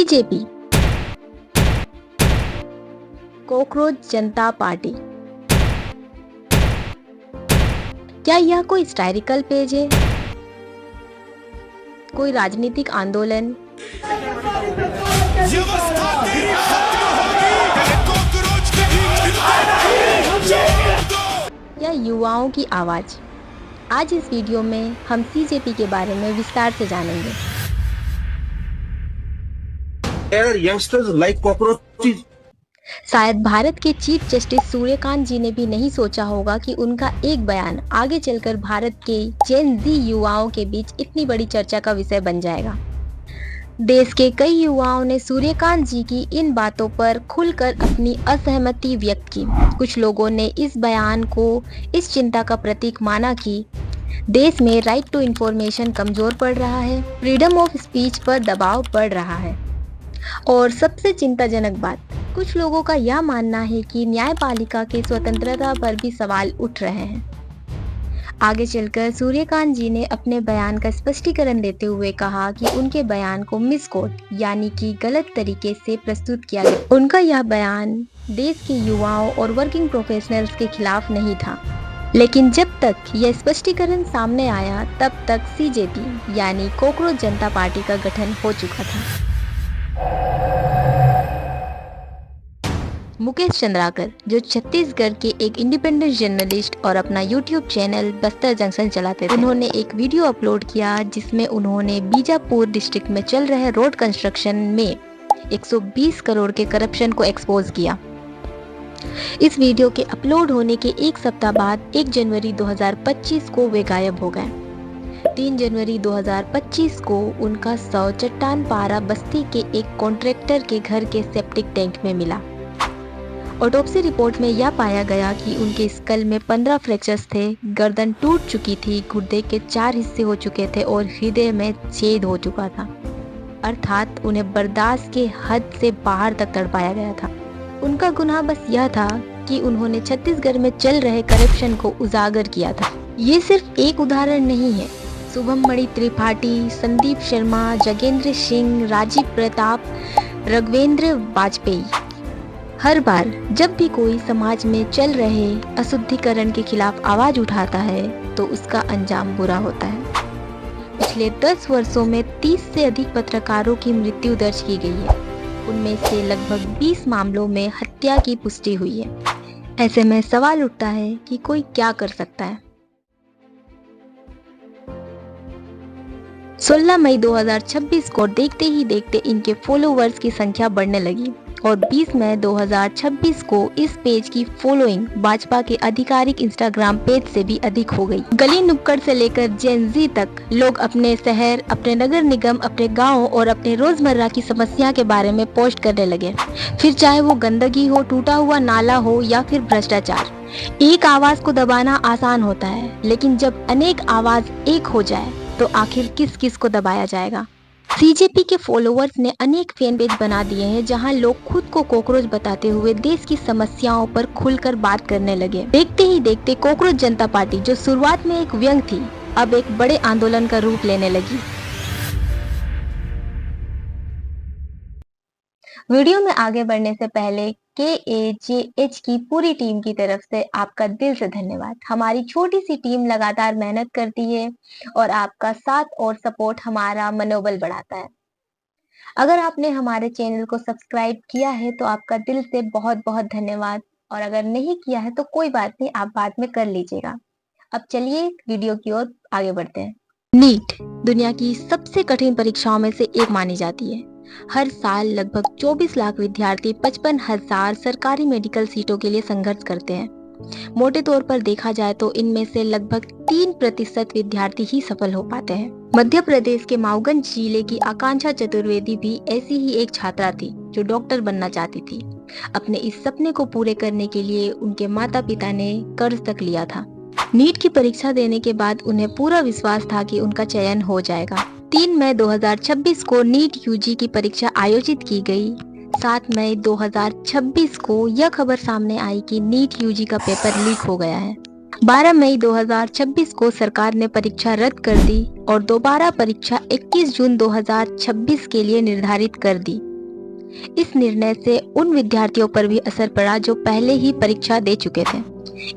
CJP, cockroach जनता party. क्या यह कोई हिस्टोरिकल पेज है, कोई राजनीतिक आंदोलन, या युवाओं की आवाज? आज इस वीडियो में हम सीजेपी के बारे में विस्तार से जानेंगे। Youngsters like cockroaches. शायद भारत के चीफ जस्टिस सूर्यकांत जी ने भी नहीं सोचा होगा कि उनका एक बयान आगे चलकर भारत के जेन ज़ी युवाओं के बीच इतनी बड़ी चर्चा का विषय बन जाएगा। देश के कई युवाओं ने सूर्यकांत जी की इन बातों पर खुलकर अपनी असहमति व्यक्त की। कुछ लोगों ने इस बयान को इस चिंता का प्रतीक माना कि देश में राइट टू इंफॉर्मेशन कमजोर पड़ रहा है, फ्रीडम ऑफ स्पीच पर दबाव पड़ रहा है, और सबसे चिंताजनक बात, कुछ लोगों का यह मानना है कि न्यायपालिका की स्वतंत्रता पर भी सवाल उठ रहे हैं। आगे चलकर सूर्यकांत जी ने अपने बयान का स्पष्टीकरण देते हुए कहा कि उनके बयान को मिसकोट यानी कि गलत तरीके से प्रस्तुत किया गया। उनका यह बयान देश के युवाओं और वर्किंग प्रोफेशनल्स के खिलाफ नहीं था, लेकिन जब तक यह स्पष्टीकरण सामने आया तब तक सीजेपी यानी कॉकरोच जनता पार्टी का गठन हो चुका था। मुकेश चंद्राकर, जो छत्तीसगढ़ के एक इंडिपेंडेंट जर्नलिस्ट और अपना यूट्यूब चैनल बस्तर जंक्शन चलाते थे, उन्होंने एक वीडियो अपलोड किया जिसमें उन्होंने बीजापुर डिस्ट्रिक्ट में चल रहे रोड कंस्ट्रक्शन में 120 करोड़ के करप्शन को एक्सपोज किया। इस वीडियो के अपलोड होने के एक सप्ताह बाद 1 जनवरी 2025 को वे गायब हो गए। 3 जनवरी 2025 को उनका शव चट्टान पारा बस्ती के एक कॉन्ट्रैक्टर के घर के सेप्टिक टैंक में मिला। ऑटोप्सी रिपोर्ट में यह पाया गया कि उनके स्कल में 15 फ्रैक्चर्स थे, गर्दन टूट चुकी थी, गुर्दे के 4 हिस्से हो चुके थे और हृदय में छेद हो चुका था, अर्थात उन्हें बर्दाश्त के हद से बाहर तक तड़पाया गया था। उनका गुनाह बस यह था कि उन्होंने छत्तीसगढ़ में चल रहे करप्शन को उजागर किया था। ये सिर्फ एक उदाहरण नहीं है। शुभम मणि त्रिपाठी, संदीप शर्मा, जगेंद्र सिंह, राजीव प्रताप, राघवेंद्र वाजपेयी, हर बार जब भी कोई समाज में चल रहे अशुद्धिकरण के खिलाफ आवाज उठाता है तो उसका अंजाम बुरा होता है। पिछले 10 वर्षों में 30 से अधिक पत्रकारों की मृत्यु दर्ज की गई है। उनमें से लगभग 20 मामलों में हत्या की पुष्टि हुई है। ऐसे में सवाल उठता है कि कोई क्या कर सकता है। 16 मई 2026 को देखते ही देखते इनके फॉलोवर्स की संख्या बढ़ने लगी और 20 मई 2026 को इस पेज की फॉलोइंग भाजपा के आधिकारिक इंस्टाग्राम पेज से भी अधिक हो गई। गली नुक्कड़ से लेकर जेन ज़ी तक लोग अपने शहर, अपने नगर निगम, अपने गांव और अपने रोजमर्रा की समस्या के बारे में पोस्ट करने लगे। फिर चाहे वो गंदगी हो, टूटा हुआ नाला हो या फिर भ्रष्टाचार। एक आवाज को दबाना आसान होता है, लेकिन जब अनेक आवाज एक हो जाए तो आखिर किस किस को दबाया जाएगा। सीजेपी के फॉलोअर्स ने अनेक फैन पेज बना दिए हैं जहां लोग खुद को कॉकरोच बताते हुए देश की समस्याओं पर खुलकर बात करने लगे। देखते ही देखते कॉकरोच जनता पार्टी, जो शुरुआत में एक व्यंग थी, अब एक बड़े आंदोलन का रूप लेने लगी। वीडियो में आगे बढ़ने से पहले KAJH की पूरी टीम की तरफ से आपका दिल से धन्यवाद। हमारी छोटी सी टीम लगातार मेहनत करती है और आपका साथ और सपोर्ट हमारा मनोबल बढ़ाता है। अगर आपने हमारे चैनल को सब्सक्राइब किया है तो आपका दिल से बहुत बहुत धन्यवाद, और अगर नहीं किया है तो कोई बात नहीं, आप बाद में कर लीजिएगा। अब चलिए वीडियो की ओर आगे बढ़ते हैं। नीट दुनिया की सबसे कठिन परीक्षाओं में से एक मानी जाती है। हर साल लगभग 24 लाख विद्यार्थी 55,000 सरकारी मेडिकल सीटों के लिए संघर्ष करते हैं। मोटे तौर पर देखा जाए तो इनमें से लगभग 3% विद्यार्थी ही सफल हो पाते हैं। मध्य प्रदेश के माऊगंज जिले की आकांक्षा चतुर्वेदी भी ऐसी ही एक छात्रा थी जो डॉक्टर बनना चाहती थी। अपने इस सपने को पूरे करने के लिए उनके माता पिता ने कर्ज तक लिया था। नीट की परीक्षा देने के बाद उन्हें पूरा विश्वास था कि उनका चयन हो जाएगा। 3 मई 2026 को नीट यूजी की परीक्षा आयोजित की गई। 7 मई 2026 को यह खबर सामने आई कि नीट यूजी का पेपर लीक हो गया है। 12 मई 2026 को सरकार ने परीक्षा रद्द कर दी और दोबारा परीक्षा 21 जून 2026 के लिए निर्धारित कर दी। इस निर्णय से उन विद्यार्थियों पर भी असर पड़ा जो पहले ही परीक्षा दे चुके थे।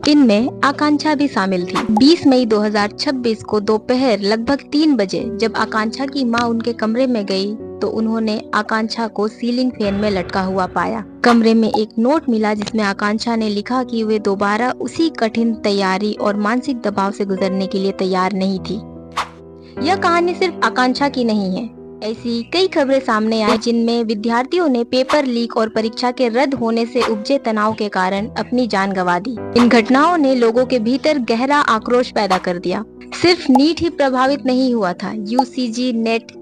इनमें आकांक्षा भी शामिल थी। 20 मई 2026 को दोपहर लगभग 3 बजे जब आकांक्षा की मां उनके कमरे में गई तो उन्होंने आकांक्षा को सीलिंग फैन में लटका हुआ पाया। कमरे में एक नोट मिला जिसमें आकांक्षा ने लिखा कि वे दोबारा उसी कठिन तैयारी और मानसिक दबाव से गुजरने के लिए तैयार नहीं थी। यह कहानी सिर्फ आकांक्षा की नहीं है। ऐसी कई खबरें सामने आई जिनमें विद्यार्थियों ने पेपर लीक और परीक्षा के रद्द होने से उपजे तनाव के कारण अपनी जान गंवा दी। इन घटनाओं ने लोगों के भीतर गहरा आक्रोश पैदा कर दिया। सिर्फ नीट ही प्रभावित नहीं हुआ था, UGC, net,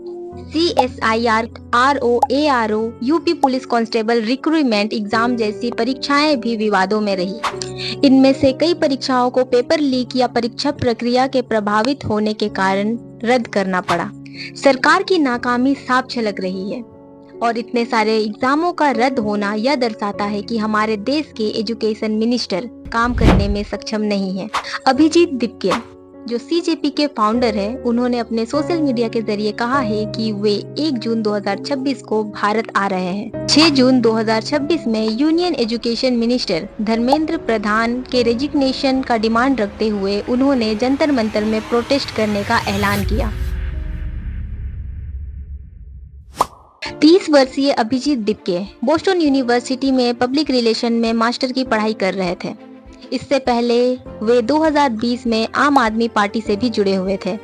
CSIR, RO, ARO, UP police constable recruitment exam जैसी परीक्षाएं भी विवादों में रही। इनमें से कई परीक्षाओं को पेपर लीक या परीक्षा प्रक्रिया के प्रभावित होने के कारण रद्द करना पड़ा। सरकार की नाकामी साफ झलक रही है और इतने सारे एग्जामों का रद्द होना यह दर्शाता है कि हमारे देश के एजुकेशन मिनिस्टर काम करने में सक्षम नहीं है। अभिजीत दिपके जो CJP के फाउंडर हैं, उन्होंने अपने सोशल मीडिया के जरिए कहा है कि वे 1 जून 2026 को भारत आ रहे हैं। 6 जून 2026 में union education minister Dharmendra Pradhan के रेजिग्नेशन का डिमांड रखते हुए उन्होंने जंतर मंतर में प्रोटेस्ट करने का ऐलान किया। 30 वर्षीय अभिजीत दिपके बोस्टन यूनिवर्सिटी में पब्लिक रिलेशन में मास्टर की पढ़ाई कर रहे थे। इससे पहले वे 2020 में आम आदमी पार्टी से भी जुड़े हुए थे।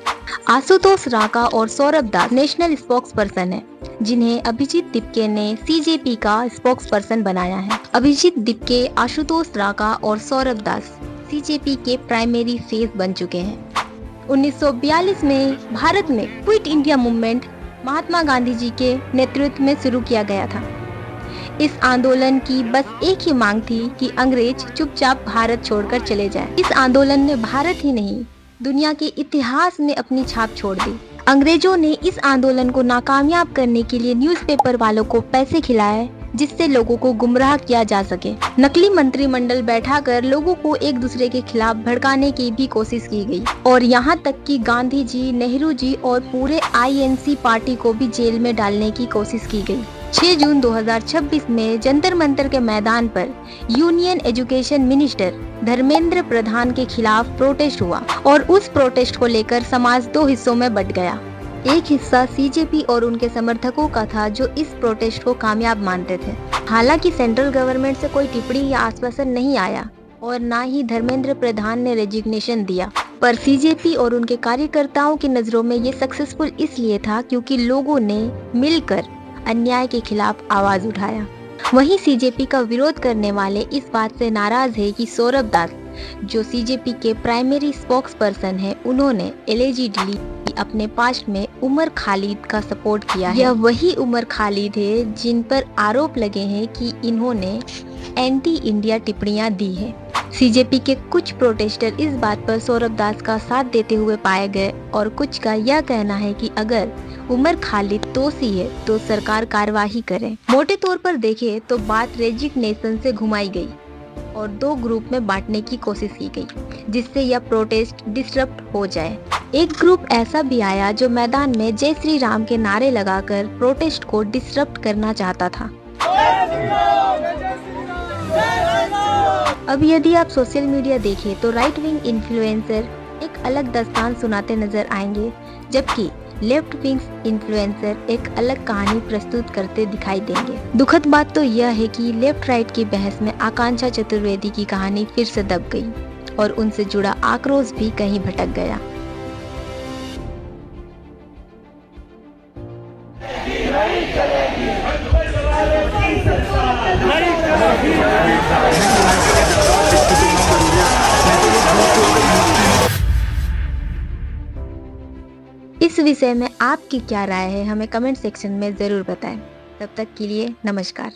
आशुतोष राका और सौरभ दास नेशनल स्पोक्स पर्सन है, जिन्हें अभिजीत दिपके ने CJP का स्पोक्स पर्सन बनाया है। अभिजीत दिपके, आशुतोष राका और सौरभ दास CJP के प्राइमरी फेस बन चुके हैं। 1942 में भारत में quit India movement Mahatma Gandhi ji के नेतृत्व में शुरू किया गया था। इस आंदोलन की बस एक ही मांग थी कि अंग्रेज चुपचाप भारत छोड़कर चले जाएं। इस आंदोलन ने भारत ही नहीं, दुनिया के इतिहास में अपनी छाप छोड़ दी। अंग्रेजों ने इस आंदोलन को नाकामयाब करने के लिए न्यूज़पेपर वालों को पैसे खिलाए जिससे लोगों को गुमराह किया जा सके। नकली मंत्रिमंडल बैठाकर लोगों को एक दूसरे के खिलाफ भड़काने की भी कोशिश की गई और यहाँ तक कि गांधी जी, नेहरू जी और पूरे INC पार्टी को भी जेल में डालने की कोशिश की गई। 6 जून 2026 में जंतर मंतर के मैदान पर union education minister Dharmendra Pradhan के खिलाफ प्रोटेस्ट हुआ और उस प्रोटेस्ट को लेकर समाज 2 हिस्सों में बंट गया। एक हिस्सा CJP और उनके समर्थकों का था जो इस प्रोटेस्ट को कामयाब मानते थे। हालांकि सेंट्रल गवर्नमेंट से कोई टिप्पणी या आश्वासन नहीं आया और न ही धर्मेंद्र प्रधान ने रेजिग्नेशन दिया, पर CJP और उनके कार्यकर्ताओं की नजरों में ये सक्सेसफुल इसलिए था क्योंकि लोगों ने मिलकर अन्याय के खिलाफ आवाज उठाया। वहीं CJP का विरोध करने वाले इस बात से नाराज है कि सौरभ दास जो CJP के प्राइमरी स्पोक्स पर्सन है, उन्होंने एलिजिडली अपने पास्ट में उमर खालिद का सपोर्ट किया है। यह वही उमर खालिद है जिन पर आरोप लगे हैं कि इन्होंने एंटी इंडिया टिप्पणियां दी है। CJP के कुछ प्रोटेस्टर इस बात पर सौरभ दास का साथ देते हुए पाए गए और कुछ का यह कहना है कि अगर उमर खालिद दोषी है तो सरकार कार्यवाही करे। मोटे तौर पर देखें तो बात रेजिग्नेशन से घुमाई गई और 2 ग्रुप में बांटने की कोशिश की गई जिससे यह प्रोटेस्ट डिस्टर्ब हो जाए। एक ग्रुप ऐसा भी आया जो मैदान में जय श्री राम के नारे लगाकर प्रोटेस्ट को डिस्टर्ब करना चाहता था। अब यदि आप सोशल मीडिया देखें तो राइट विंग इन्फ्लुएंसर एक अलग दास्तान सुनाते नजर आएंगे, जबकि लेफ्ट विंग इन्फ्लुएंसर एक अलग कहानी प्रस्तुत करते दिखाई देंगे। दुखद बात तो यह है कि लेफ्ट राइट की बहस में आकांक्षा चतुर्वेदी की कहानी फिर से दब गई और उनसे जुड़ा आक्रोश भी कहीं भटक गया। इस विषय में आपकी क्या राय है, हमें कमेंट सेक्शन में जरूर बताएं। तब तक के लिए नमस्कार।